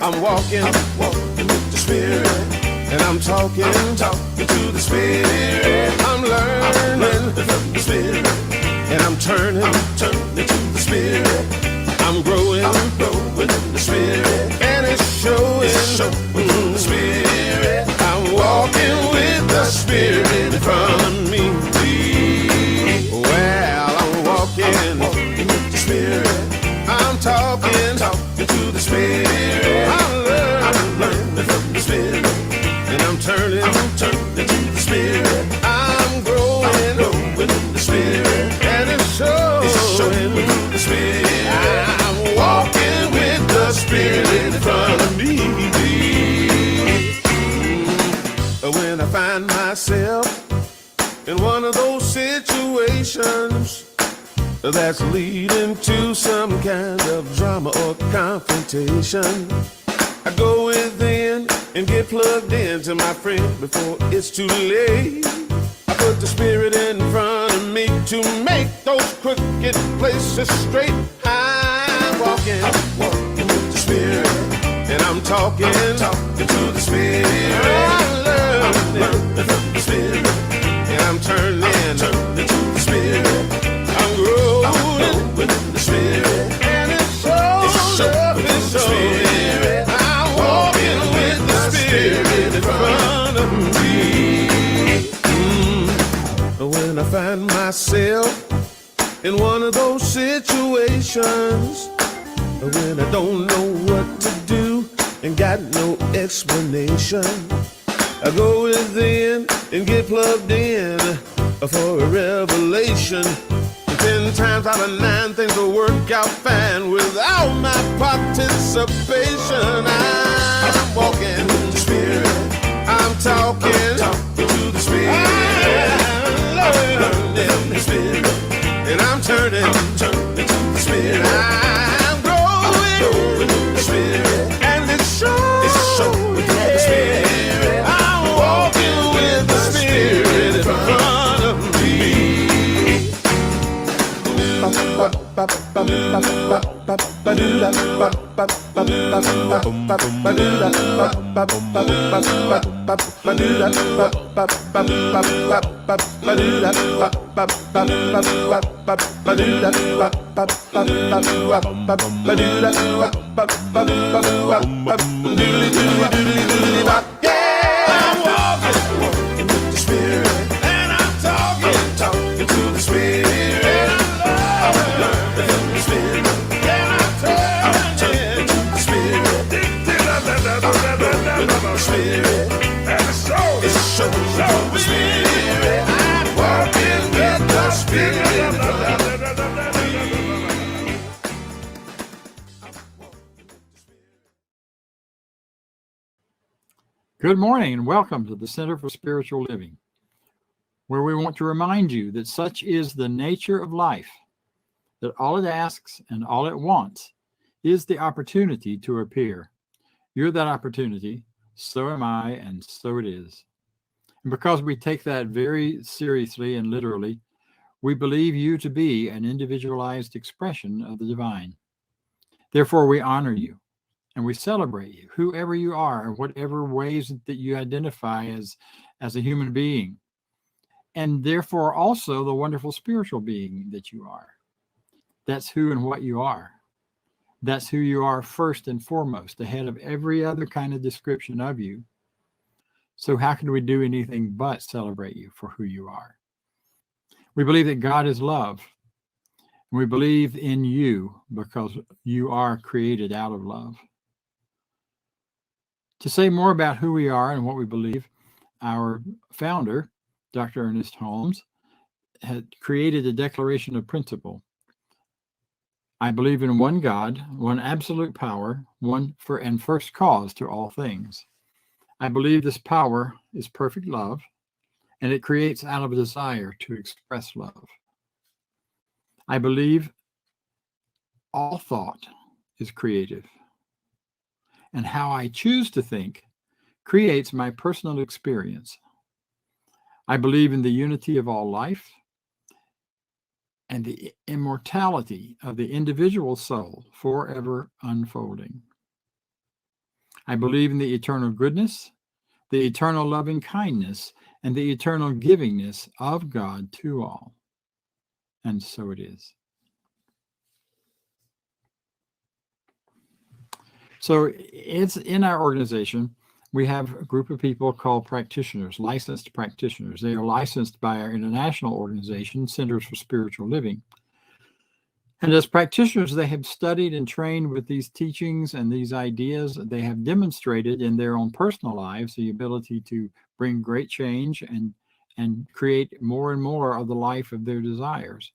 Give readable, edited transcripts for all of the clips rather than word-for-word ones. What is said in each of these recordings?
I'm walking with the Spirit, and I'm talking to the Spirit. I'm learning from the Spirit, and I'm turning to the Spirit. I'm growing in the Spirit, and it's showing the Spirit. I'm walking with the Spirit in front of me. Well, I'm walking with the Spirit. I'm talking to the Spirit. I'm learning from the Spirit, and I'm turning to the Spirit. I'm growing in the Spirit, and it's showing the Spirit. I'm walking with the Spirit in front of me. When I find myself in one of those situations that's leading to some kind of drama or confrontation, I go within and get plugged into my friend before it's too late. I put the Spirit in front of me to make those crooked places straight. I'm walking with the Spirit, and I'm talking to the Spirit. I'm learning from the Spirit, and I'm turning to the Spirit. I'm growing with the Spirit, and it's the Spirit. I'm walking with the Spirit in front of me. When I find myself in one of those situations, when I don't know what to do and got no explanation, I go within and get plugged in for a revelation. 10 times out of 9 things will work out fine without my participation. I'm walking in the Spirit. I'm talking to the Spirit. I'm learning the Spirit, and I'm turning to the Spirit. I'm growing in the Spirit, and it's showing the Spirit. I'm walking with the Spirit in front of me. Good morning and welcome to the Center for Spiritual Living, where we want to remind you that such is the nature of life, that all it asks and all it wants is the opportunity to appear. You're that opportunity, so am I, and so it is. And because we take that very seriously and literally, we believe you to be an individualized expression of the divine. Therefore, we honor you. And we celebrate you, whoever you are, whatever ways that you identify as a human being, and therefore also the wonderful spiritual being that you are. That's who and what you are. That's who you are first and foremost, ahead of every other kind of description of you. So how can we do anything but celebrate you for who you are? We believe that God is love. And we believe in you because you are created out of love. To say more about who we are and what we believe, our founder, Dr. Ernest Holmes, had created a declaration of principle. I believe in one God, one absolute power, one and first cause to all things. I believe this power is perfect love, and it creates out of a desire to express love. I believe all thought is creative, and how I choose to think creates my personal experience. I believe in the unity of all life and the immortality of the individual soul forever unfolding. I believe in the eternal goodness, the eternal loving kindness, and the eternal givingness of God to all. And so it is. So it's in our organization, we have a group of people called practitioners, licensed practitioners. They are licensed by our international organization, Centers for Spiritual Living. And as practitioners, they have studied and trained with these teachings and these ideas. They have demonstrated in their own personal lives the ability to bring great change and create more and more of the life of their desires.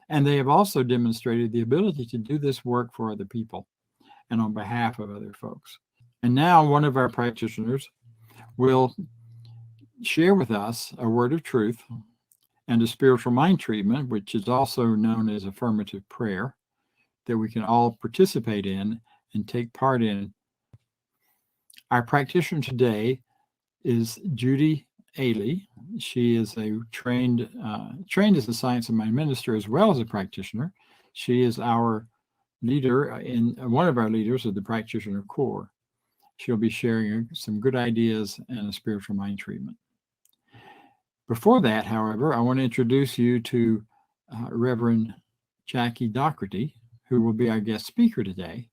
And they have also demonstrated the ability to do this work for other people and on behalf of other folks. And now one of our practitioners will share with us a word of truth and a spiritual mind treatment, which is also known as affirmative prayer, that we can all participate in and take part in. Our practitioner today is Judy Aehle. She is a trained as a Science of Mind minister as well as a practitioner. She is our leader one of our leaders of the Practitioner Corps. She'll be sharing some good ideas and a spiritual mind treatment. Before that, however, I want to introduce you to Reverend Jackie Dougherty, who will be our guest speaker today.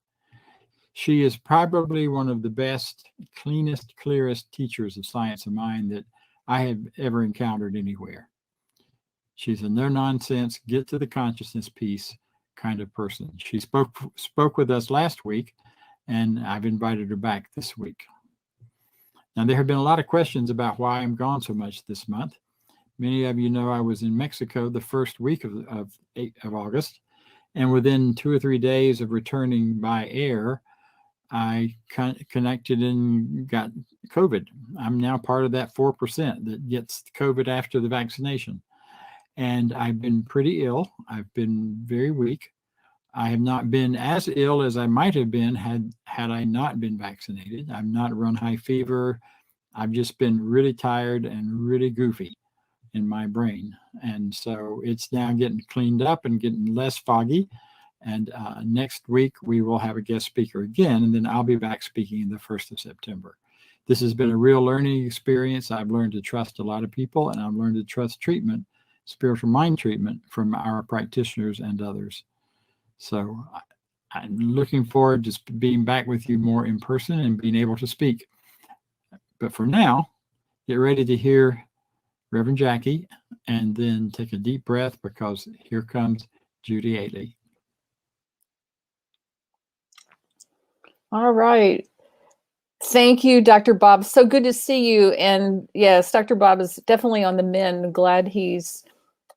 She is probably one of the best, cleanest, clearest teachers of Science of Mind that I have ever encountered anywhere. She's a no-nonsense, get to the consciousness piece kind of person. She spoke with us last week, and I've invited her back this week. Now, there have been a lot of questions about why I'm gone so much this month. Many of you know I was in Mexico the first week of August, and within 2 or 3 days of returning by air, I connected and got COVID. I'm now part of that 4% that gets COVID after the vaccination. And I've been pretty ill. I've been very weak. I have not been as ill as I might have been had I not been vaccinated. I've not run high fever. I've just been really tired and really goofy in my brain. And so it's now getting cleaned up and getting less foggy. And next week, we will have a guest speaker again, and then I'll be back speaking the 1st of September. This has been a real learning experience. I've learned to trust a lot of people, and I've learned to trust treatment, spiritual mind treatment from our practitioners and others. So I'm looking forward to being back with you more in person and being able to speak. But for now, get ready to hear Reverend Jackie, and then take a deep breath, because here comes Judy Aehle. All right. Thank you, Dr. Bob. So good to see you. And yes, Dr. Bob is definitely on the mend. I'm glad he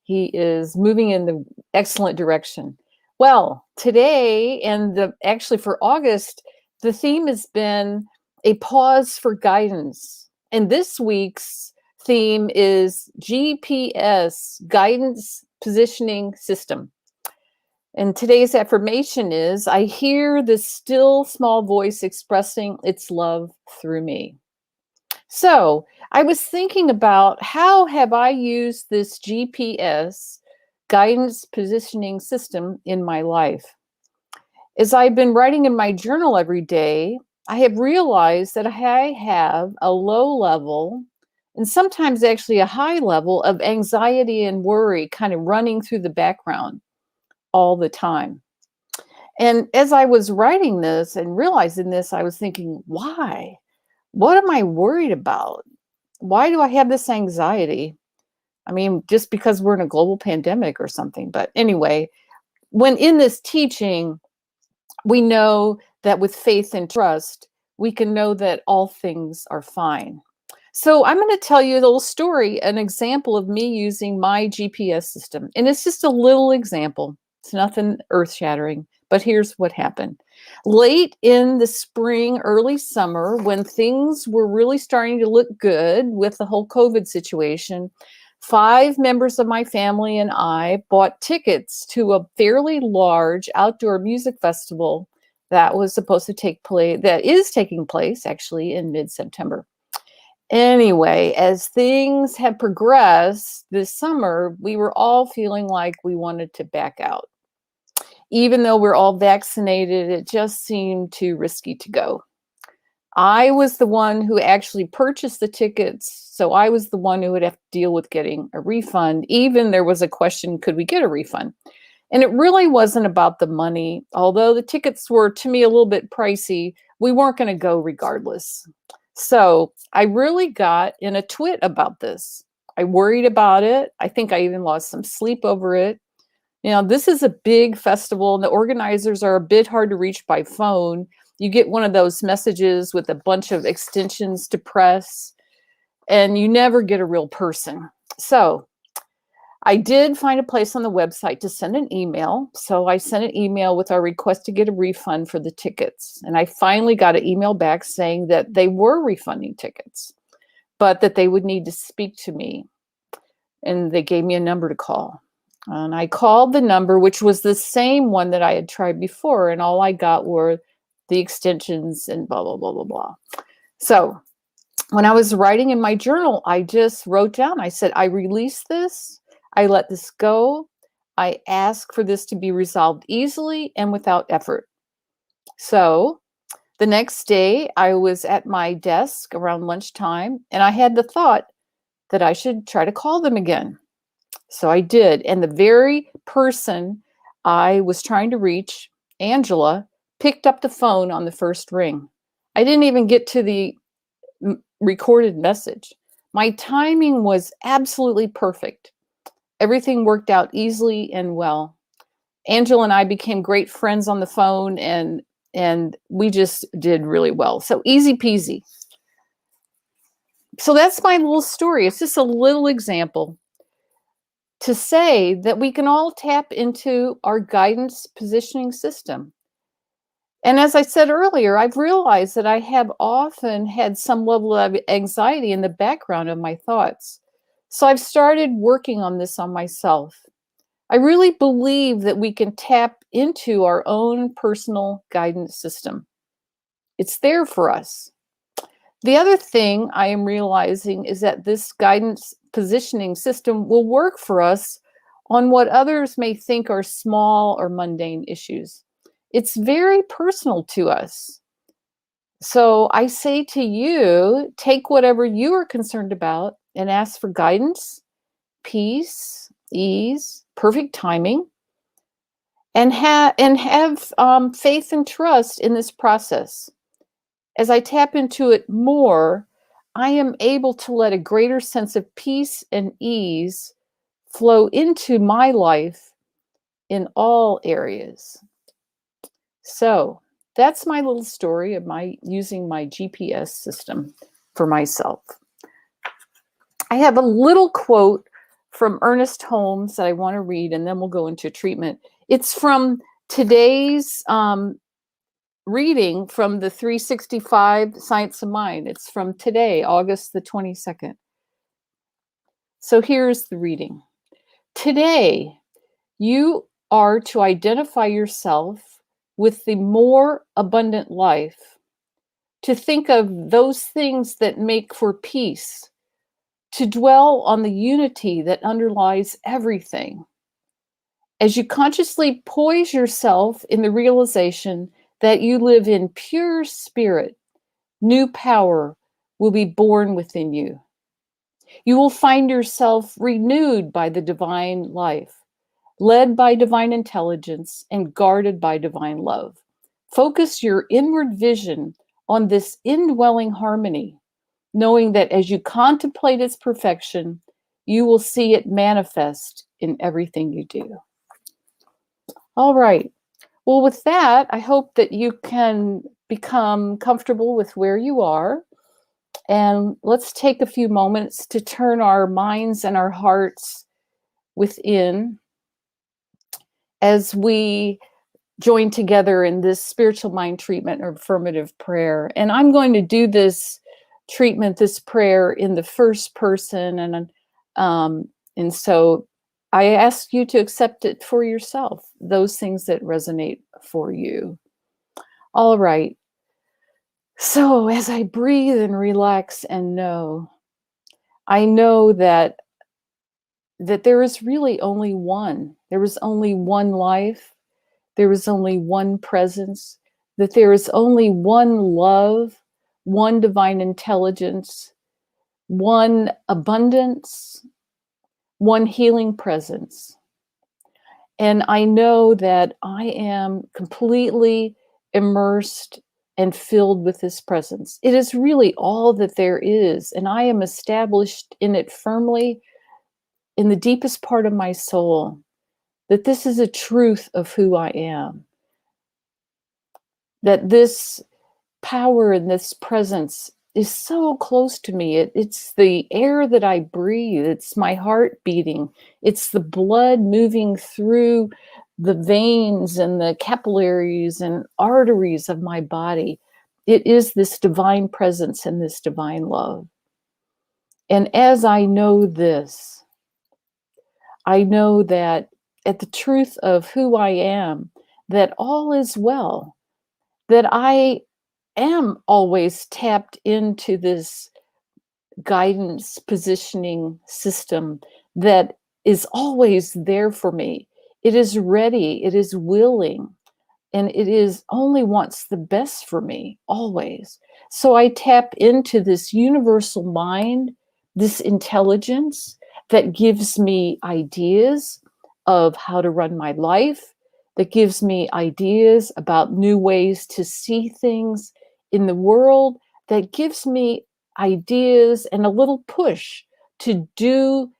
is moving in the excellent direction. Well, today and actually for August, the theme has been a pause for guidance. And this week's theme is GPS, Guidance Positioning System. And today's affirmation is, I hear the still small voice expressing its love through me. So I was thinking about, how have I used this GPS, Guidance Positioning System, in my life? As I've been writing in my journal every day, I have realized that I have a low level, and sometimes actually a high level, of anxiety and worry kind of running through the background all the time. And as I was writing this and realizing this, I was thinking, why? What am I worried about? Why do I have this anxiety? I mean, just because we're in a global pandemic or something. But anyway, when in this teaching, we know that with faith and trust, we can know that all things are fine. So I'm going to tell you a little story, an example of me using my GPS system. And it's just a little example. It's nothing earth-shattering, but here's what happened. Late in the spring, early summer, when things were really starting to look good with the whole COVID situation, 5 members of my family and I bought tickets to a fairly large outdoor music festival that was supposed to take place, that is taking place actually in mid-September. Anyway, as things have progressed this summer, we were all feeling like we wanted to back out. Even though we're all vaccinated, it just seemed too risky to go. I was the one who actually purchased the tickets, so I was the one who would have to deal with getting a refund. Even there was a question, could we get a refund? And it really wasn't about the money. Although the tickets were, to me, a little bit pricey, we weren't going to go regardless. So I really got in a twit about this. I worried about it. I think I even lost some sleep over it. You know, this is a big festival, and the organizers are a bit hard to reach by phone. You get one of those messages with a bunch of extensions to press, and you never get a real person. So I did find a place on the website to send an email. So I sent an email with our request to get a refund for the tickets. And I finally got an email back saying that they were refunding tickets, but that they would need to speak to me. And they gave me a number to call. And I called the number, which was the same one that I had tried before. And all I got were the extensions and blah, blah, blah, blah, blah. So when I was writing in my journal, I just wrote down, I said, I release this. I let this go. I ask for this to be resolved easily and without effort. So the next day, I was at my desk around lunchtime, and I had the thought that I should try to call them again. So I did. And the very person I was trying to reach, Angela, picked up the phone on the first ring. I didn't even get to the recorded message. My timing was absolutely perfect. Everything worked out easily and well. Angela and I became great friends on the phone, and we just did really well. So easy peasy. So that's my little story. It's just a little example to say that we can all tap into our guidance positioning system. And as I said earlier, I've realized that I have often had some level of anxiety in the background of my thoughts. So I've started working on this on myself. I really believe that we can tap into our own personal guidance system. It's there for us. The other thing I am realizing is that this guidance positioning system will work for us on what others may think are small or mundane issues. It's very personal to us. So I say to you, take whatever you are concerned about and ask for guidance, peace, ease, perfect timing, and have faith and trust in this process. As I tap into it more, I am able to let a greater sense of peace and ease flow into my life in all areas. So that's my little story of my using my GPS system for myself. I have a little quote from Ernest Holmes that I want to read, and then we'll go into treatment. It's from today's reading from the 365 Science of Mind. It's from today, August the 22nd. So here's the reading. Today, you are to identify yourself with the more abundant life, to think of those things that make for peace, to dwell on the unity that underlies everything. As you consciously poise yourself in the realization that you live in pure spirit, new power will be born within you. You will find yourself renewed by the divine life, led by divine intelligence, and guarded by divine love. Focus your inward vision on this indwelling harmony, knowing that as you contemplate its perfection, you will see it manifest in everything you do. All right. Well, with that, I hope that you can become comfortable with where you are. And let's take a few moments to turn our minds and our hearts within as we join together in this spiritual mind treatment or affirmative prayer. And I'm going to do this treatment, this prayer in the first person. And so I ask you to accept it for yourself, those things that resonate for you. All right. So as I breathe and relax and know, I know that there is really only one. There is only one life. There is only one presence. That there is only one love, one divine intelligence, one abundance, one healing presence. And I know that I am completely immersed and filled with this presence. It is really all that there is, and I am established in it firmly in the deepest part of my soul, that this is a truth of who I am, that this power and this presence is so close to me. It's the air that I breathe. It's my heart beating. It's the blood moving through the veins and the capillaries and arteries of my body. It is this divine presence and this divine love. And as I know this, I know that at the truth of who I am, that all is well, that I am always tapped into this guidance positioning system that is always there for me. It is ready, it is willing, and it is only wants the best for me, always. So I tap into this universal mind, this intelligence that gives me ideas of how to run my life, that gives me ideas about new ways to see things in the world, that gives me ideas and a little push to do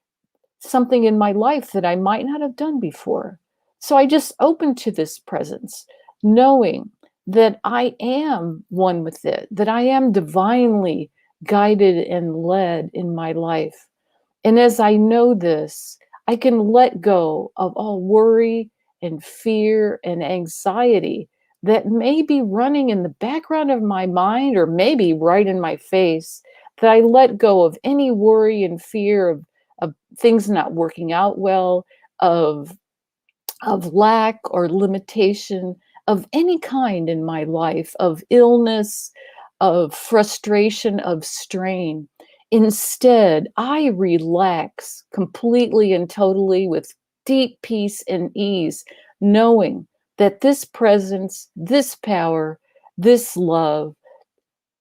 something in my life that I might not have done before. So I just open to this presence, knowing that I am one with it, that I am divinely guided and led in my life. And as I know this, I can let go of all worry and fear and anxiety that may be running in the background of my mind, or maybe right in my face, that I let go of any worry and fear of things not working out well, of lack or limitation of any kind in my life, of illness, of frustration, of strain. Instead, I relax completely and totally with deep peace and ease, knowing that this presence, this power, this love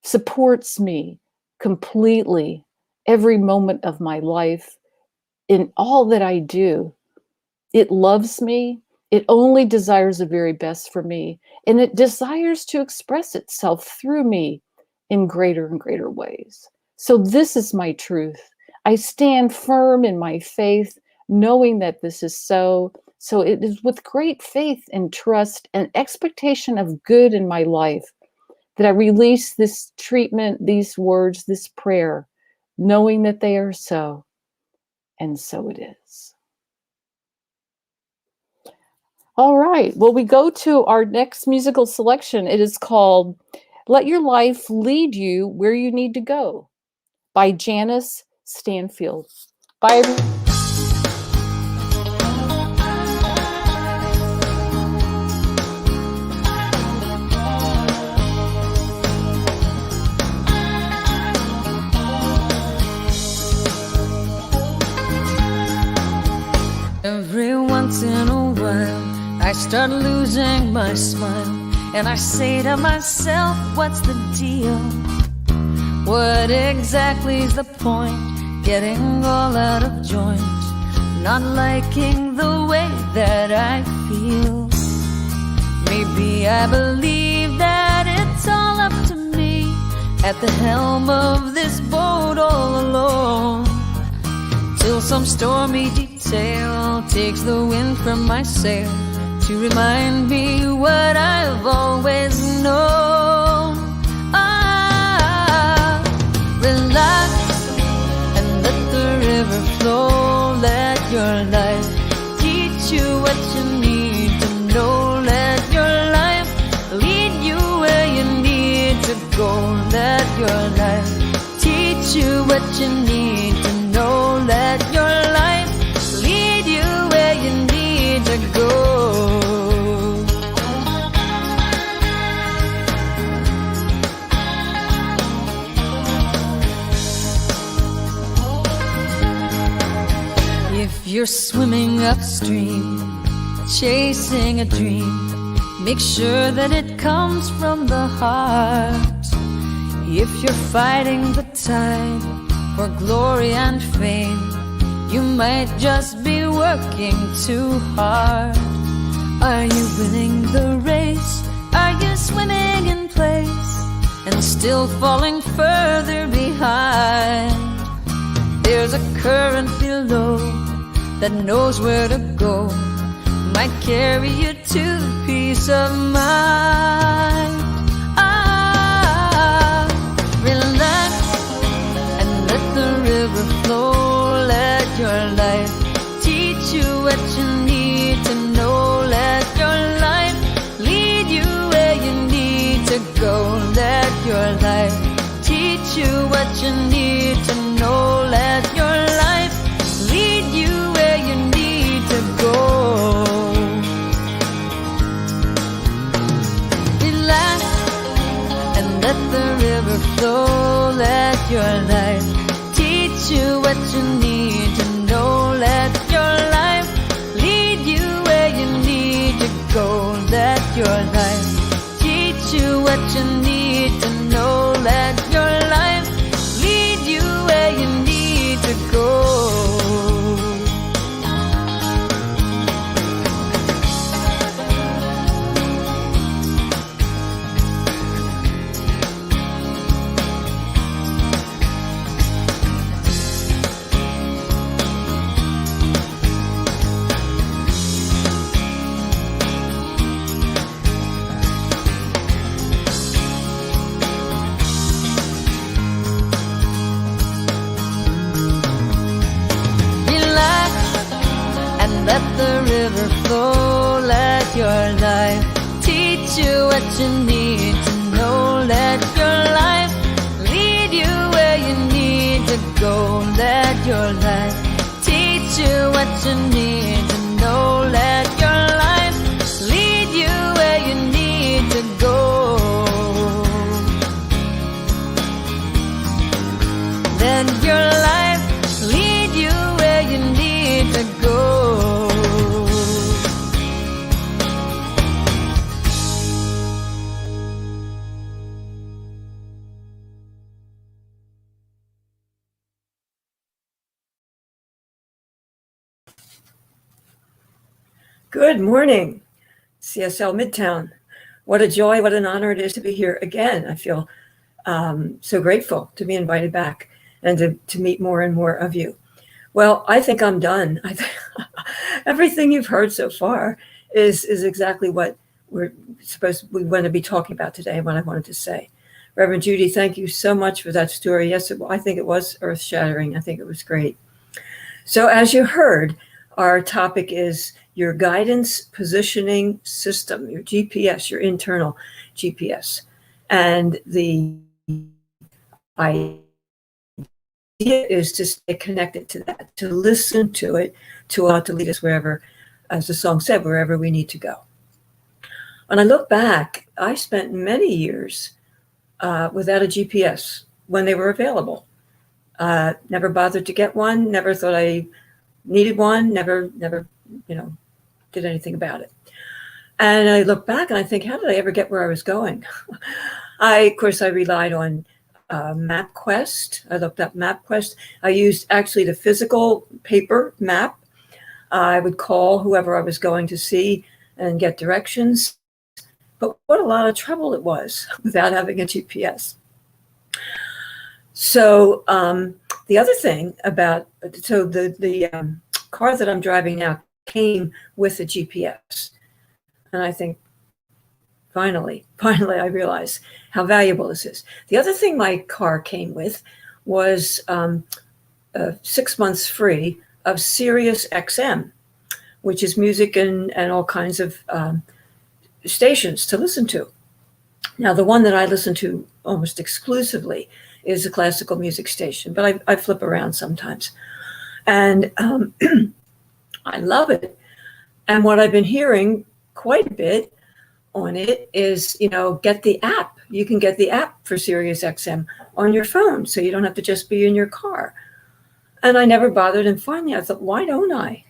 supports me completely every moment of my life in all that I do. It loves me. It only desires the very best for me, and it desires to express itself through me in greater and greater ways. So this is my truth. I stand firm in my faith, knowing that this is so. So it is with great faith and trust and expectation of good in my life that I release this treatment, these words, this prayer, knowing that they are so, and so it is. All right, well, we go to our next musical selection. It is called Let Your Life Lead You Where You Need to Go by Jana Stanfield. Bye, everyone. Every once in a while, I start losing my smile, and I say to myself, what's the deal? What exactly is the point? Getting all out of joint, not liking the way that I feel. Maybe I believe that it's all up to me at the helm of this boat all alone, till some stormy detail takes the wind from my sail to remind me what I've always known. Relax and let the river flow. Let your life teach you what you need to know. Let your life lead you where you need to go. Let your life teach you what you need to know. Let your life lead you where you need to go. If you're swimming upstream, chasing a dream, make sure that it comes from the heart. If you're fighting the tide for glory and fame, you might just be working too hard. Are you winning the race? Are you swimming in place and still falling further behind? There's a current below that knows where to go, might carry you to peace of mind. Relax and let the river flow. Let your life teach you what you need to know. Let your life lead you where you need to go. Let your life teach you what you need to know. Let your life lead you where you need to go. Relax and let the river flow. Let your life teach you what you need to know. Let your life lead you where you need to go. Let your life teach you what you need to know. Let your life lead you where you need to go. Let the river flow. Let your life teach you what you need to know. Let your life lead you where you need to go. Let your life teach you what you need to know. Let your life lead you where you need to go. Let your life lead you where you need to go. Good morning, CSL Midtown. What a joy, what an honor it is to be here again. I feel so grateful to be invited back and to meet more and more of you. Well, I think I'm done. Everything you've heard so far is exactly what we want to be talking about today and what I wanted to say. Reverend Judy, thank you so much for that story. Yes, I think it was earth-shattering. I think it was great. So as you heard, our topic is your guidance positioning system, your GPS, your internal GPS. And the idea is to stay connected to that, to listen to it, to allow it to lead us wherever, as the song said, wherever we need to go. When I look back, I spent many years without a GPS when they were available. Never bothered to get one, never thought I needed one, never, did anything about it. And I look back and I think, how did I ever get where I was going? Of course, I relied on MapQuest. I looked up MapQuest. I used actually the physical paper map. I would call whoever I was going to see and get directions. But what a lot of trouble it was without having a GPS. So the other thing about, the car that I'm driving now came with a GPS. And I think, finally, I realize how valuable this is. The other thing my car came with was 6 months free of Sirius XM, which is music and all kinds of stations to listen to. Now, the one that I listen to almost exclusively is a classical music station, but I flip around sometimes. And I love it. And what I've been hearing quite a bit on it is, get the app. You can get the app for Sirius XM on your phone, so you don't have to just be in your car. And I never bothered. And finally, I thought, why don't I?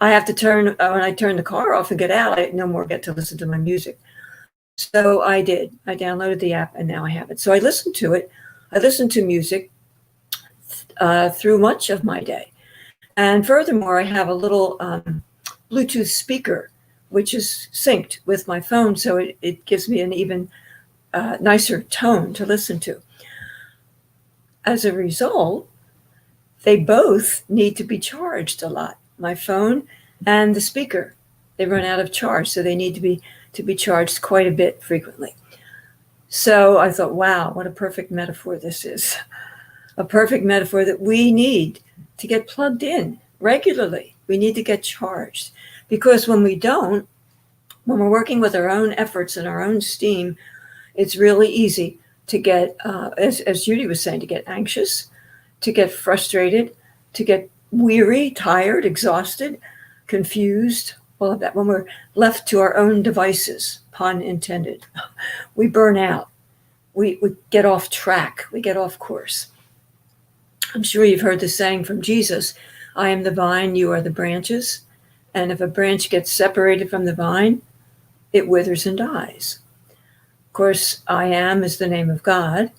I have to turn, when I turn the car off and get out, I no more get to listen to my music. So I did. I downloaded the app and now I have it. So I listen to it. I listen to music through much of my day. And furthermore, I have a little Bluetooth speaker, which is synced with my phone. So it gives me an even nicer tone to listen to. As a result, they both need to be charged a lot. My phone and the speaker, they run out of charge. So they need to be charged quite a bit frequently. So I thought, wow, what a perfect metaphor this is. A perfect metaphor that we need to get plugged in regularly. We need to get charged. Because when we don't, when we're working with our own efforts and our own steam, it's really easy to get, as Judy was saying, to get anxious, to get frustrated, to get weary, tired, exhausted, confused, all of that. When we're left to our own devices, pun intended, we burn out. We get off track. We get off course. I'm sure you've heard the saying from Jesus, I am the vine, you are the branches. And if a branch gets separated from the vine, it withers and dies. Of course, I am is the name of God.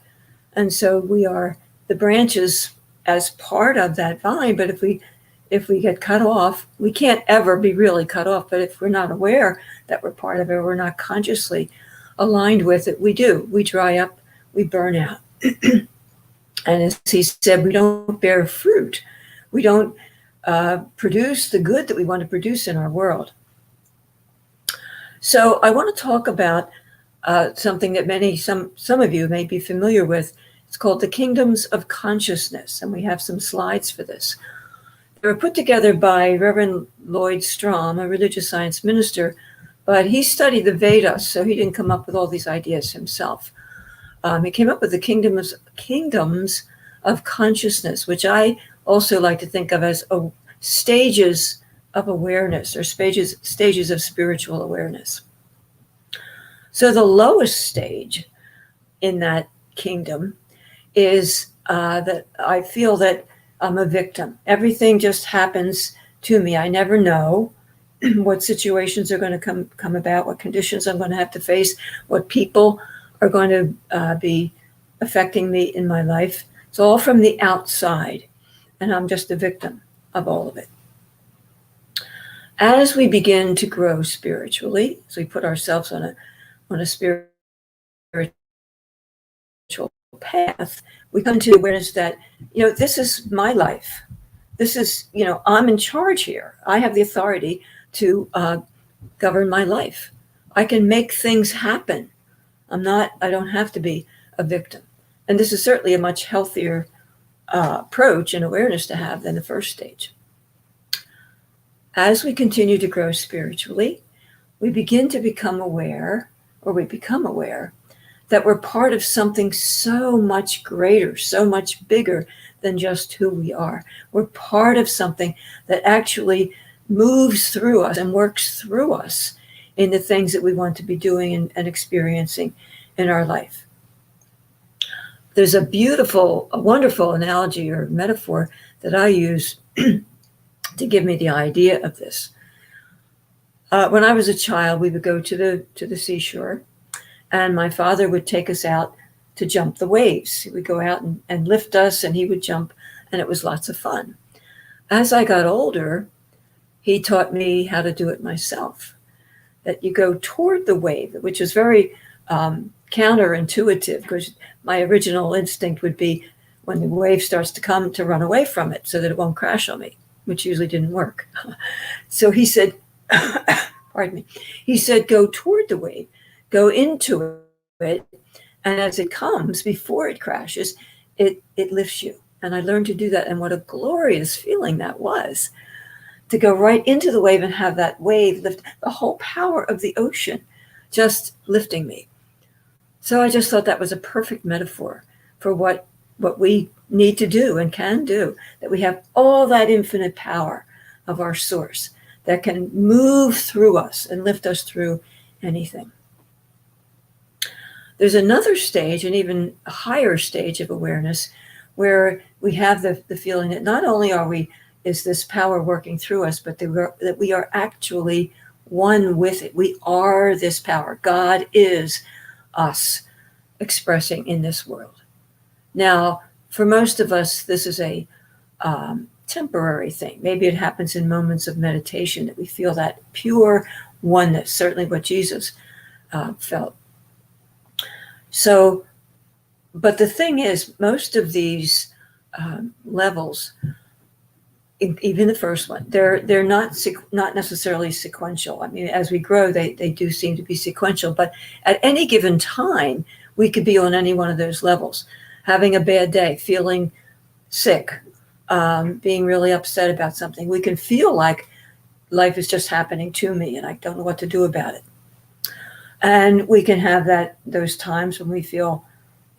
And so we are the branches as part of that vine. But if we get cut off, we can't ever be really cut off. But if we're not aware that we're part of it, we're not consciously aligned with it, we do. We dry up, we burn out. And as he said, we don't bear fruit. We don't produce the good that we want to produce in our world. So I want to talk about something that some of you may be familiar with. It's called the Kingdoms of Consciousness, and we have some slides for this. They were put together by Reverend Lloyd Strom, a religious science minister, but he studied the Vedas, so he didn't come up with all these ideas himself. He came up with the kingdoms of consciousness, which I also like to think of as stages of awareness or stages of spiritual awareness. So the lowest stage in that kingdom is that I feel that I'm a victim. Everything just happens to me. I never know what situations are going to come about, what conditions I'm going to have to face, what people are going to be affecting me in my life. It's all from the outside, and I'm just a victim of all of it. As we begin to grow spiritually, as we put ourselves on a spiritual path, we come to awareness that, this is my life. This is, I'm in charge here. I have the authority to govern my life. I can make things happen. I don't have to be a victim. And this is certainly a much healthier approach and awareness to have than the first stage. As we continue to grow spiritually, we begin to become aware that we're part of something so much greater, so much bigger than just who we are. We're part of something that actually moves through us and works through us in the things that we want to be doing and experiencing in our life. There's a wonderful analogy or metaphor that I use to give me the idea of this. When I was a child, we would go to the seashore, and my father would take us out to jump the waves. He would go out and lift us, and he would jump, and it was lots of fun. As I got older, he taught me how to do it myself, that you go toward the wave, which is very counterintuitive, because my original instinct would be when the wave starts to come to run away from it so that it won't crash on me, which usually didn't work. So he said, pardon me, he said, go toward the wave, go into it, and as it comes, before it crashes, it lifts you. And I learned to do that, and what a glorious feeling that was, to go right into the wave and have that wave lift, the whole power of the ocean just lifting me. So I just thought that was a perfect metaphor for what we need to do and can do, that we have all that infinite power of our source that can move through us and lift us through anything. There's another stage, an even higher stage of awareness, where we have the feeling that not only is this power working through us, but that we are actually one with it. We are this power. God is us expressing in this world. Now, for most of us, this is a temporary thing. Maybe it happens in moments of meditation that we feel that pure oneness, certainly what Jesus felt. So, but the thing is, most of these levels, even the first one, they're not necessarily sequential. I mean, as we grow, they do seem to be sequential. But at any given time, we could be on any one of those levels, having a bad day, feeling sick, being really upset about something. We can feel like life is just happening to me, and I don't know what to do about it. And we can have those times when we feel,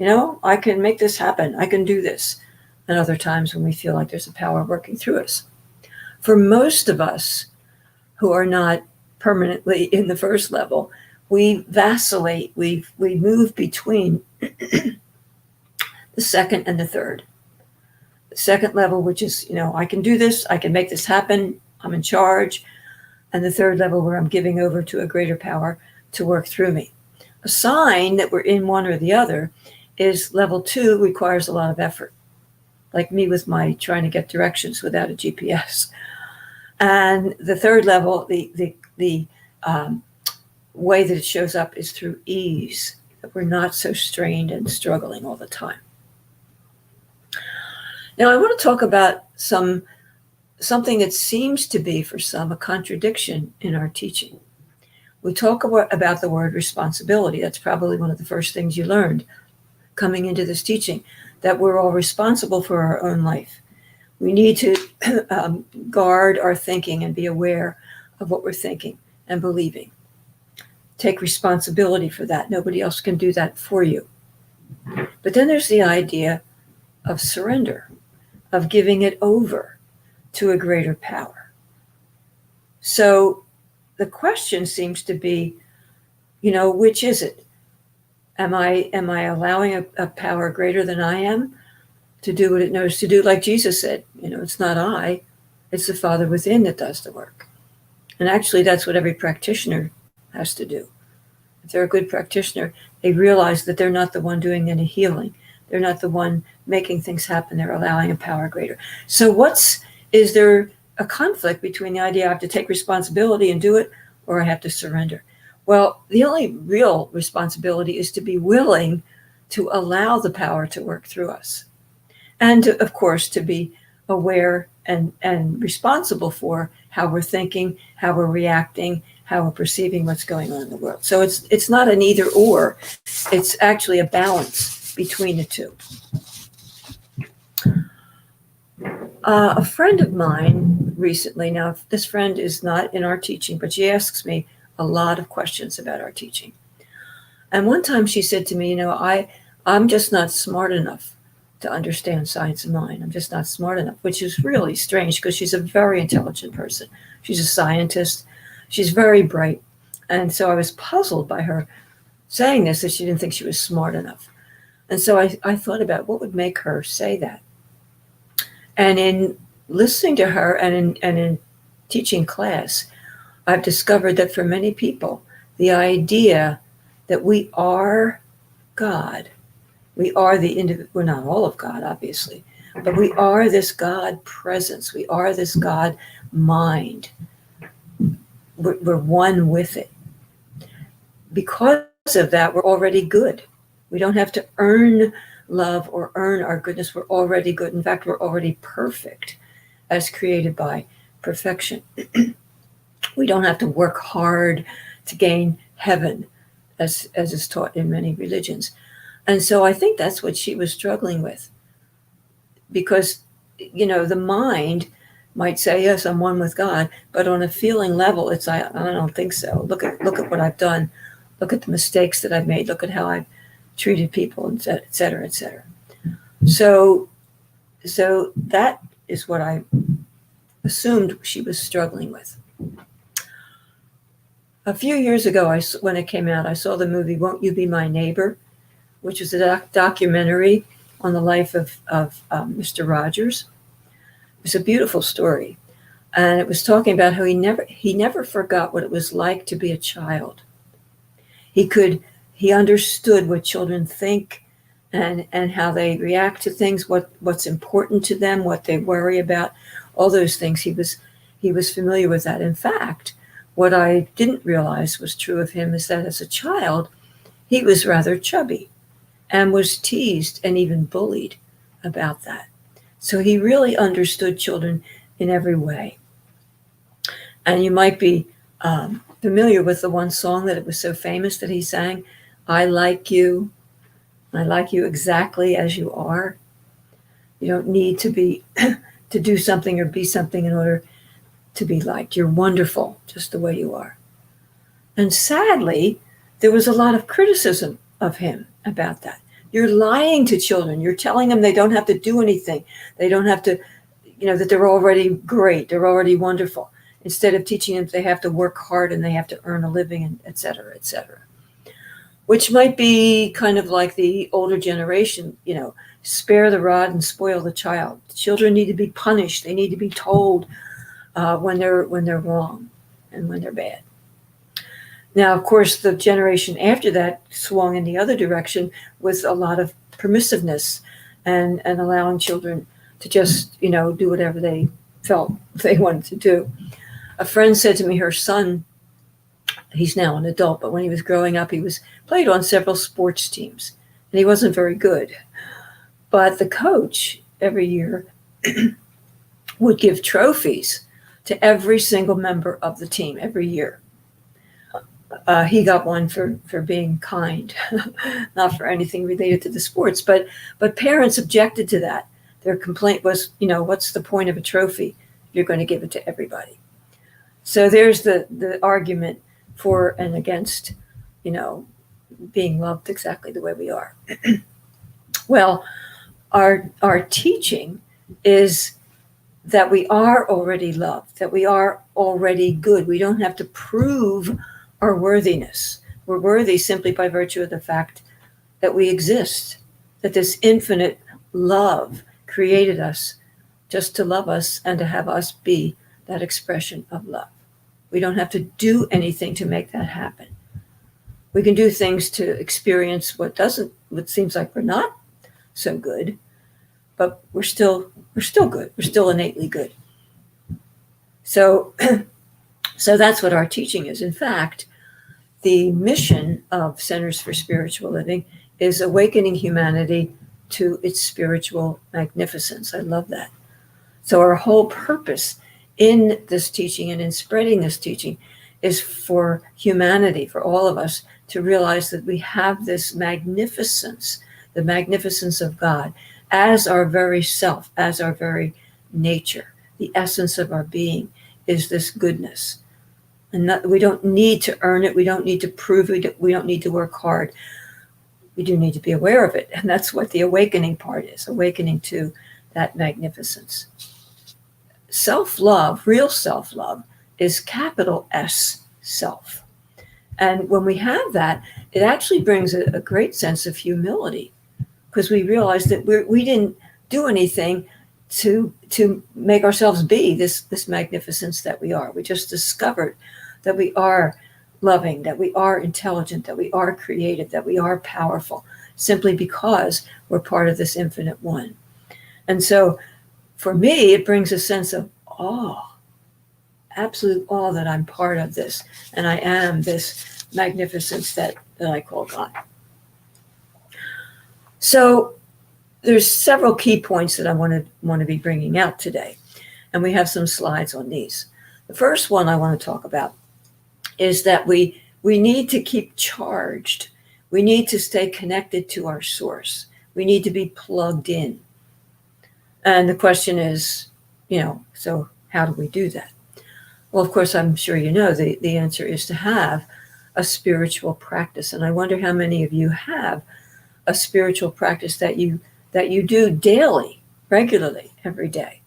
I can make this happen. I can do this. And other times when we feel like there's a power working through us. For most of us who are not permanently in the first level, we vacillate. We move between the second and the third. The second level, which is, I can do this. I can make this happen. I'm in charge. And the third level, where I'm giving over to a greater power to work through me. A sign that we're in one or the other is level 2 requires a lot of effort. Like me with my trying to get directions without a GPS. And the third level, the way that it shows up is through ease, that we're not so strained and struggling all the time. Now, I want to talk about something that seems to be, for some, a contradiction in our teaching. We talk about the word responsibility. That's probably one of the first things you learned coming into this teaching, that we're all responsible for our own life. We need to guard our thinking and be aware of what we're thinking and believing. Take responsibility for that. Nobody else can do that for you. But then there's the idea of surrender, of giving it over to a greater power. So the question seems to be, which is it? Am I allowing a power greater than I am to do what it knows to do? Like Jesus said, it's not I, it's the Father within that does the work. And actually, that's what every practitioner has to do. If they're a good practitioner, they realize that they're not the one doing any healing. They're not the one making things happen. They're allowing a power greater. So is there a conflict between the idea I have to take responsibility and do it, or I have to surrender? Well, the only real responsibility is to be willing to allow the power to work through us. And, of course, to be aware and responsible for how we're thinking, how we're reacting, how we're perceiving what's going on in the world. So it's not an either or. It's actually a balance between the two. A friend of mine recently, now this friend is not in our teaching, but she asks me a lot of questions about our teaching. And one time she said to me, I'm just not smart enough to understand science of mind. I'm just not smart enough, which is really strange because she's a very intelligent person. She's a scientist. She's very bright. And so I was puzzled by her saying this, that she didn't think she was smart enough. And so I thought about what would make her say that. And in listening to her and in teaching class, I've discovered that for many people, the idea that we are God, we are we're not all of God, obviously, but we are this God presence. We are this God mind. We're one with it. Because of that, we're already good. We don't have to earn love or earn our goodness. We're already good. In fact, we're already perfect as created by perfection. We don't have to work hard to gain heaven, as is taught in many religions. And so I think that's what she was struggling with. Because, the mind might say, yes, I'm one with God, but on a feeling level, it's I don't think so. Look at what I've done. Look at the mistakes that I've made. Look at how I've treated people, et cetera, et cetera. So that is what I assumed she was struggling with. A few years ago, when it came out, I saw the movie Won't You Be My Neighbor, which is a documentary on the life of Mr. Rogers. It's a beautiful story And it was talking about how he never forgot what it was like to be a child. He understood what children think and how they react to things, what's important to them, what they worry about, all those things. He was familiar with that. In fact, what I didn't realize was true of him is that as a child, he was rather chubby and was teased and even bullied about that. So he really understood children in every way. And you might be familiar with the one song that it was so famous that he sang, I like you exactly as you are. You don't need to be to do something or be something in order to be liked. You're wonderful just the way you are. And sadly, there was a lot of criticism of him about that. You're lying to children. You're telling them they don't have to do anything. They don't have to, that they're already great. They're already wonderful. Instead of teaching them they have to work hard and they have to earn a living, and et cetera, et cetera. Which might be kind of like the older generation, spare the rod and spoil the child. Children need to be punished. They need to be told when they're wrong and when they're bad. Now, of course, the generation after that swung in the other direction with a lot of permissiveness and allowing children to just, do whatever they felt they wanted to do. A friend said to me, her son, he's now an adult, but when he was growing up, he played on several sports teams, and he wasn't very good. But the coach every year would give trophies to every single member of the team every year. He got one for being kind, not for anything related to the sports. But parents objected to that. Their complaint was, what's the point of a trophy? You're going to give it to everybody. So there's the argument for and against, being loved exactly the way we are. Well, our teaching is that we are already loved, that we are already good. We don't have to prove our worthiness. We're worthy simply by virtue of the fact that we exist, that this infinite love created us just to love us and to have us be that expression of love. We don't have to do anything to make that happen. We can do things to experience what seems like we're not so good, but we're still good. We're still innately good. So that's what our teaching is. In fact, the mission of Centers for Spiritual Living is awakening humanity to its spiritual magnificence. I love that. So our whole purpose in this teaching and in spreading this teaching is for humanity, for all of us, to realize that we have this magnificence, the magnificence of God, as our very self, as our very nature. The essence of our being is this goodness. And we don't need to earn it. We don't need to prove it. We don't need to work hard. We do need to be aware of it. And that's what the awakening part is, awakening to that magnificence. Self-love, real self-love, is capital S, self. And when we have that, it actually brings a great sense of humility, because we realize that we didn't do anything to make ourselves be this magnificence that we are. We just discovered that we are loving, that we are intelligent, that we are creative, that we are powerful, simply because we're part of this infinite one. And so for me, it brings a sense of awe, absolute awe that I'm part of this, and I am this magnificence that I call God. So there's several key points that I want to be bringing out today, and we have some slides on these. The first one I want to talk about is that we need to keep charged. We need to stay connected to our source. We need to be plugged in. And the question is, so how do we do that? Well, of course, I'm sure the answer is to have a spiritual practice. And I wonder how many of you have a spiritual practice that you do daily, regularly, every day.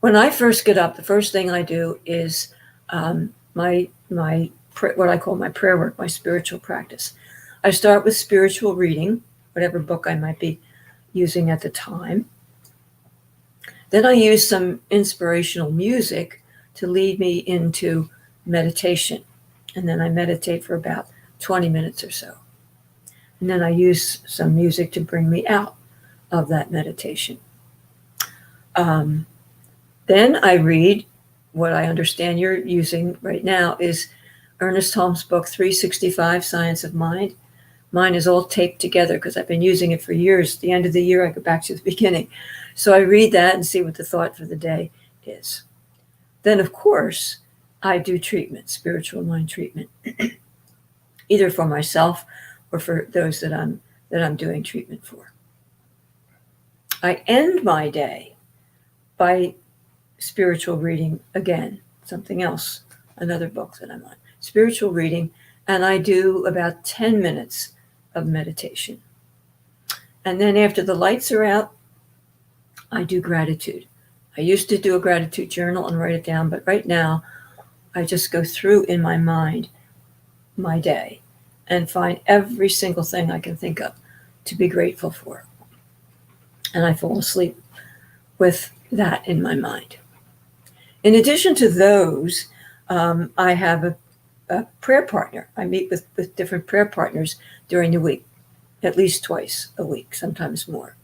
When I first get up, the first thing I do is what I call my prayer work, my spiritual practice. I start with spiritual reading, whatever book I might be using at the time. Then I use some inspirational music to lead me into meditation. And then I meditate for about 20 minutes or so. And then I use some music to bring me out of that meditation. Then I read what I understand you're using right now is Ernest Holmes' book, 365, Science of Mind. Mine is all taped together because I've been using it for years. At the end of the year, I go back to the beginning. So I read that and see what the thought for the day is. Then, of course, I do treatment, spiritual mind treatment, either for myself or for those that I'm doing treatment for. I end my day by spiritual reading again, something else, another book that I'm on, spiritual reading, and I do about 10 minutes of meditation. And then after the lights are out, I do gratitude. I used to do a gratitude journal and write it down, but right now I just go through in my mind my day and find every single thing I can think of to be grateful for. And I fall asleep with that in my mind. In addition to those, I have a prayer partner. I meet with different prayer partners during the week, at least twice a week, sometimes more.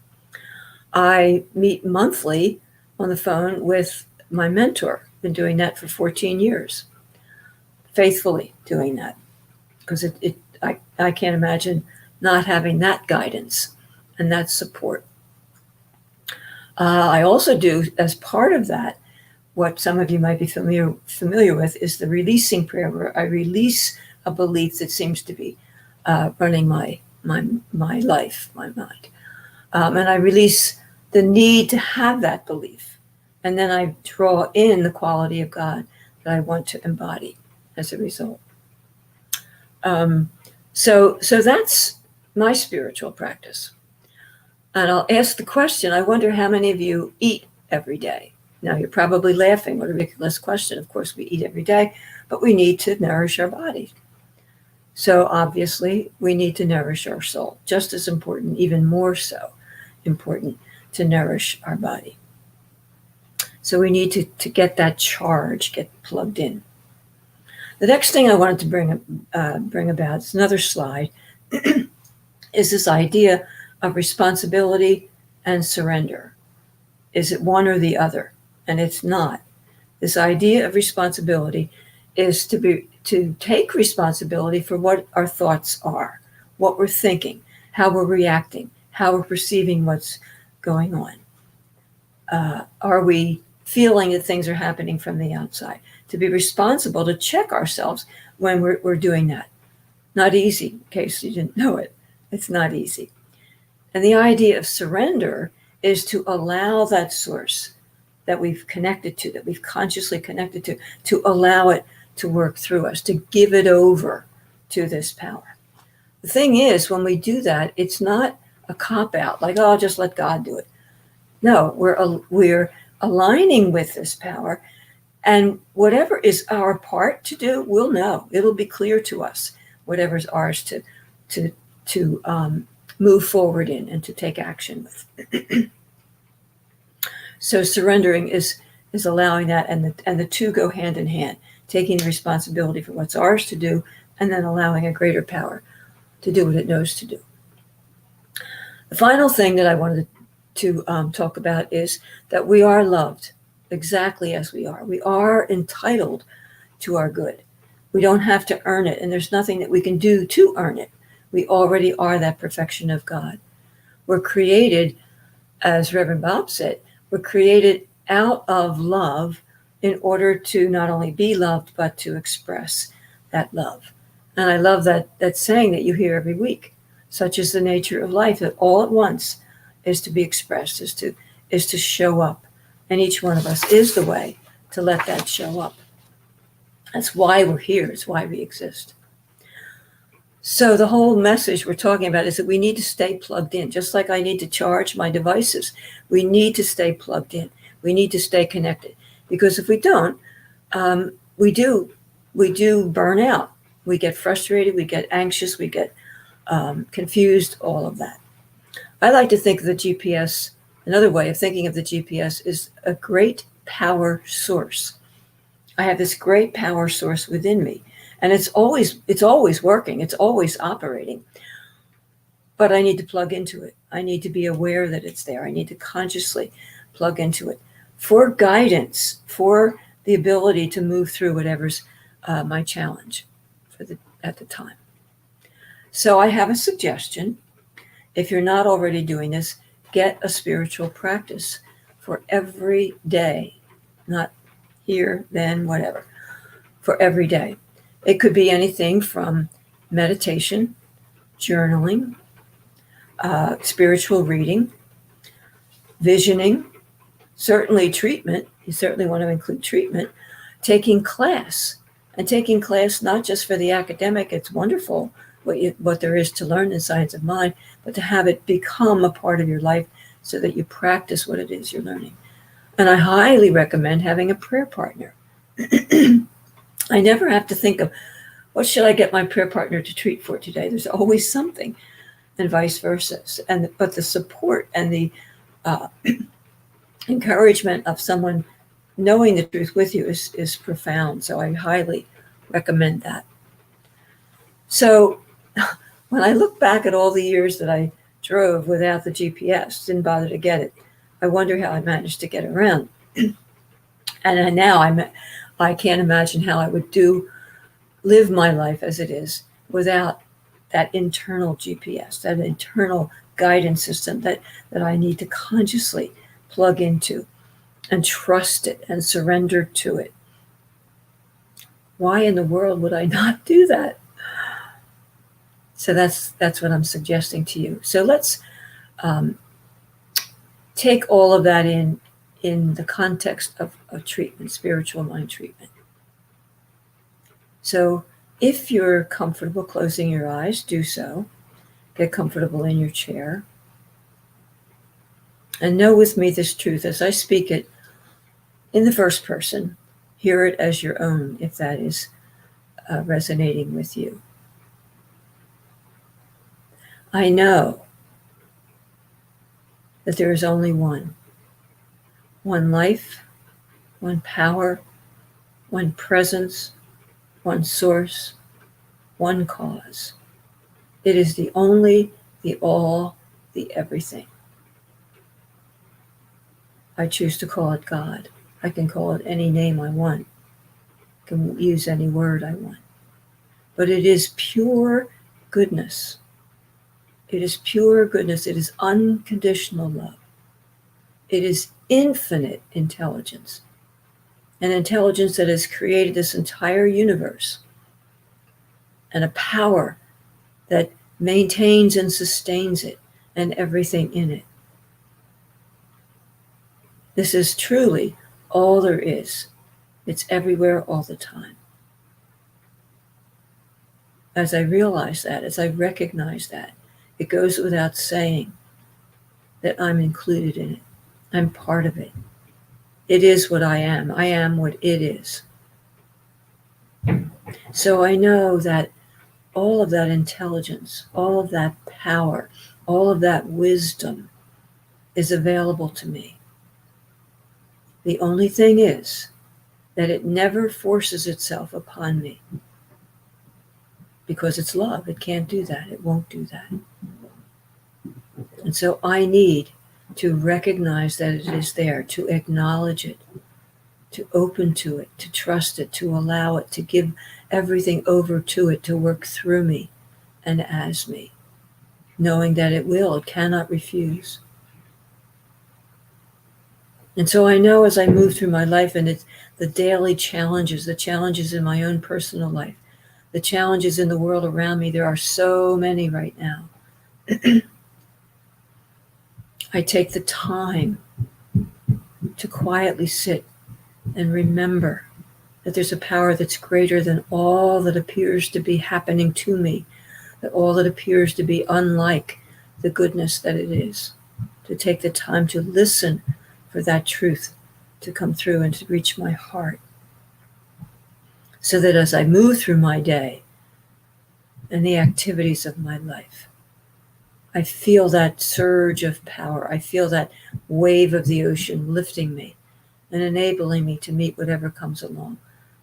I meet monthly on the phone with my mentor. Been doing that for 14 years, faithfully doing that, because I can't imagine not having that guidance and that support. I also do, as part of that, what some of you might be familiar with is the releasing prayer, where I release a belief that seems to be running my life, my mind. And I release the need to have that belief. And then I draw in the quality of God that I want to embody as a result. So that's my spiritual practice. And I'll ask the question, I wonder how many of you eat every day? Now you're probably laughing, what a ridiculous question. Of course we eat every day, but we need to nourish our bodies. So obviously we need to nourish our soul, just as important, even more so important to nourish our body. So we need to get that charge, get plugged in. The next thing I wanted to bring about, is another slide, is this idea of responsibility and surrender. Is it one or the other? And it's not. This idea of responsibility is to take responsibility for what our thoughts are, what we're thinking, how we're reacting, how we're perceiving what's going on. Are we feeling that things are happening from the outside? To be responsible, to check ourselves when we're doing that. Not easy, in case you didn't know it. It's not easy. And the idea of surrender is to allow that source that we've connected to, that we've consciously connected to allow it to work through us, to give it over to this power. The thing is, when we do that, it's not a cop-out, like, oh, just let God do it. No, we're aligning with this power, and whatever is our part to do, we'll know. It'll be clear to us, whatever's ours to move forward in and to take action with. So surrendering is allowing that, and the two go hand in hand, taking the responsibility for what's ours to do, and then allowing a greater power to do what it knows to do. The final thing that I wanted to talk about is that we are loved exactly as we are. We are entitled to our good. We don't have to earn it, and there's nothing that we can do to earn it. We already are that perfection of God. We're created, as Reverend Bob said, we're created out of love in order to not only be loved, but to express that love. And I love that saying that you hear every week. Such is the nature of life, that all at once is to be expressed, is to show up. And each one of us is the way to let that show up. That's why we're here. It's why we exist. So the whole message we're talking about is that we need to stay plugged in. Just like I need to charge my devices, we need to stay plugged in. We need to stay connected. Because if we don't, we do burn out. We get frustrated, we get anxious, we get confused, all of that. I like to think of the GPS Another way of thinking of the GPS is a great power source. I have this great power source within me, and it's always working. It's always operating. But I need to plug into it. I need to be aware that it's there. I need to consciously plug into it for guidance, for the ability to move through whatever's my challenge at the time. So I have a suggestion. If you're not already doing this, get a spiritual practice for every day, not here, then, whatever, for every day. It could be anything from meditation, journaling, spiritual reading, visioning, certainly treatment. You certainly want to include treatment, taking class, and taking class not just for the academic. It's wonderful what there is to learn in science of mind, but to have it become a part of your life so that you practice what it is you're learning. And I highly recommend having a prayer partner. I never have to think of, what should I get my prayer partner to treat for today? There's always something, and vice versa. But the support and the encouragement of someone knowing the truth with you is profound. So I highly recommend that. So when I look back at all the years that I drove without the GPS, didn't bother to get it, I wonder how I managed to get around. And now I can't imagine how I would live my life as it is without that internal GPS, that internal guidance system that I need to consciously plug into and trust it and surrender to it. Why in the world would I not do that? So that's what I'm suggesting to you. So let's take all of that in the context of treatment, spiritual mind treatment. So if you're comfortable closing your eyes, do so. Get comfortable in your chair. And know with me this truth as I speak it in the first person. Hear it as your own if that is resonating with you. I know that there is only one life, one power, one presence, one source, one cause. It is the only, the all, the everything. I choose to call it God. I can call it any name I want. I can use any word I want. But it is pure goodness. It is pure goodness. It is unconditional love. It is infinite intelligence. An intelligence that has created this entire universe. And a power that maintains and sustains it and everything in it. This is truly all there is. It's everywhere all the time. As I realize that, as I recognize that, it goes without saying that I'm included in it. I'm part of it. It is what I am. I am what it is. So I know that all of that intelligence, all of that power, all of that wisdom is available to me. The only thing is that it never forces itself upon me. Because it's love. It can't do that. It won't do that. And so I need to recognize that it is there, to acknowledge it, to open to it, to trust it, to allow it, to give everything over to it, to work through me and as me, knowing that it cannot refuse. And so I know as I move through my life and it's the daily challenges, the challenges in my own personal life, the challenges in the world around me, there are so many right now. I take the time to quietly sit and remember that there's a power that's greater than all that appears to be happening to me, that all that appears to be unlike the goodness that it is. To take the time to listen for that truth to come through and to reach my heart. So that as I move through my day and the activities of my life, I feel that surge of power. I feel that wave of the ocean lifting me and enabling me to meet whatever comes along,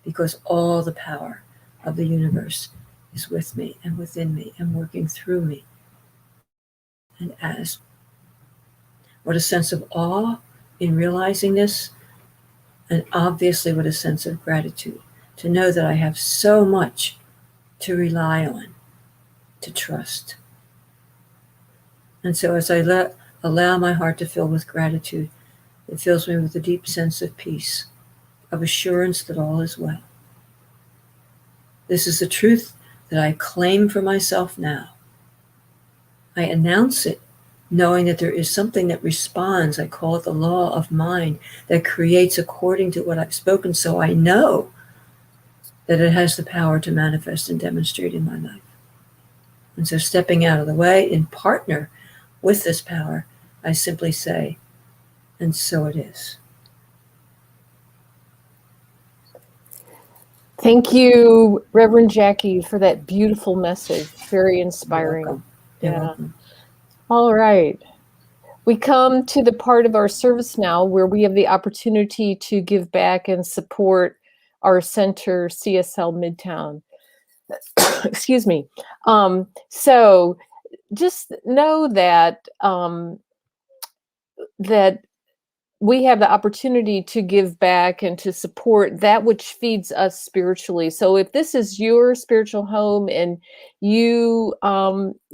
because all the power of the universe is with me and within me and working through me. And as what a sense of awe in realizing this, and obviously what a sense of gratitude to know that I have so much to rely on, to trust. And so as I allow my heart to fill with gratitude, it fills me with a deep sense of peace, of assurance that all is well. This is the truth that I claim for myself now. I announce it, knowing that there is something that responds. I call it the law of mind that creates according to what I've spoken, so I know that it has the power to manifest and demonstrate in my life. And so stepping out of the way in partner with this power, I simply say, and so it is. Thank you, Reverend Jackie, for that beautiful message. Very inspiring. You're welcome. You're welcome. All right. We come to the part of our service now where we have the opportunity to give back and support our center, CSL Midtown. Excuse me. So just know that that we have the opportunity to give back and to support that which feeds us spiritually. So if this is your spiritual home and you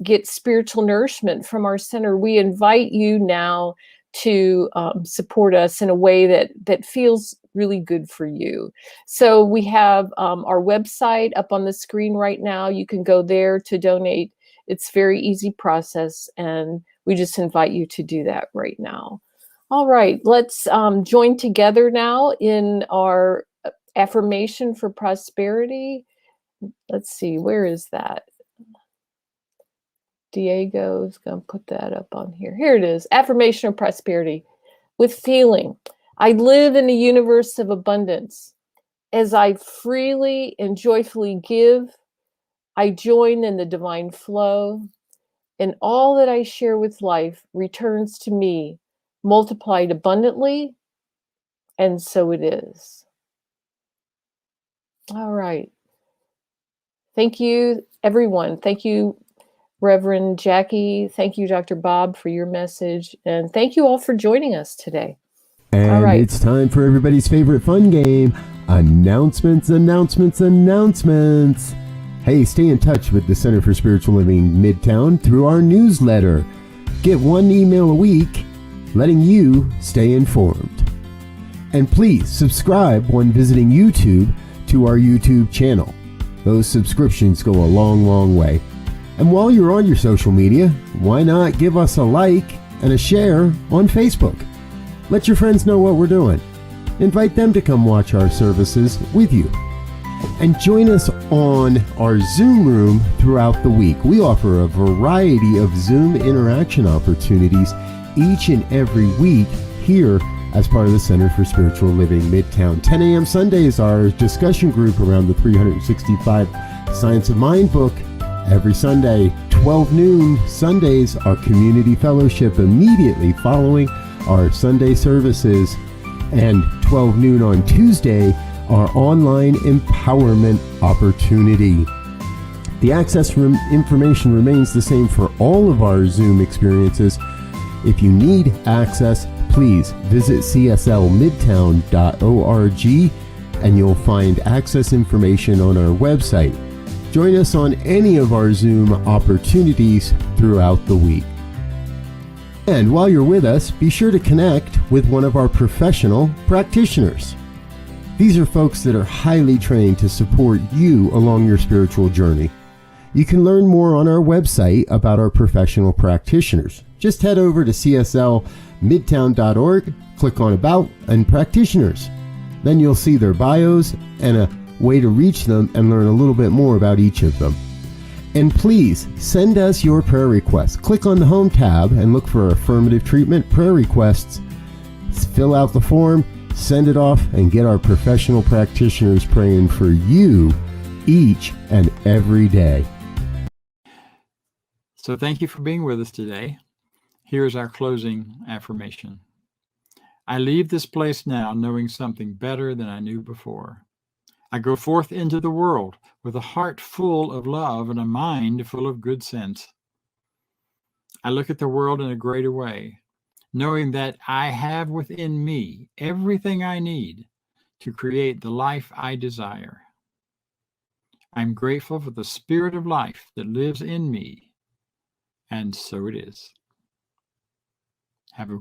get spiritual nourishment from our center, we invite you now to support us in a way that feels really good for you. So we have our website up on the screen right now. You can go there to donate. It's a very easy process, and we just invite you to do that right now. All right, let's join together now in our affirmation for prosperity. Let's see, where is that? Diego's going to put that up on here. Here it is, affirmation of prosperity. With feeling, I live in a universe of abundance. As I freely and joyfully give, I join in the divine flow, and all that I share with life returns to me, multiplied abundantly, and so it is. All right. Thank you, everyone. Thank you, Reverend Jackie. Thank you, Dr. Bob, for your message. And thank you all for joining us today. And all right. It's time for everybody's favorite fun game, announcements, announcements, announcements. Hey, stay in touch with the Center for Spiritual Living Midtown through our newsletter. Get one email a week letting you stay informed. And please subscribe when visiting YouTube to our YouTube channel. Those subscriptions go a long, long way. And while you're on your social media, why not give us a like and a share on Facebook? Let your friends know what we're doing. Invite them to come watch our services with you. And join us on our Zoom room throughout the week. We offer a variety of Zoom interaction opportunities each and every week here as part of the Center for Spiritual Living Midtown. 10 a.m. Sundays, our discussion group around the 365 Science of Mind book. Every Sunday, 12 noon Sundays, our community fellowship immediately following our Sunday services. And 12 noon on Tuesday, our online empowerment opportunity. The access information remains the same for all of our Zoom experiences. If you need access, please visit cslmidtown.org and you'll find access information on our website. Join us on any of our Zoom opportunities throughout the week. And while you're with us, be sure to connect with one of our professional practitioners. These are folks that are highly trained to support you along your spiritual journey. You can learn more on our website about our professional practitioners. Just head over to cslmidtown.org, click on About and Practitioners. Then you'll see their bios and a way to reach them and learn a little bit more about each of them. And please send us your prayer requests. Click on the Home tab and look for Affirmative Treatment Prayer Requests. Fill out the form, send it off, and get our professional practitioners praying for you each and every day. So thank you for being with us today. Here's our closing affirmation. I leave this place now knowing something better than I knew before. I go forth into the world with a heart full of love and a mind full of good sense. I look at the world in a greater way, knowing that I have within me everything I need to create the life I desire. I'm grateful for the spirit of life that lives in me, and so it is. Have a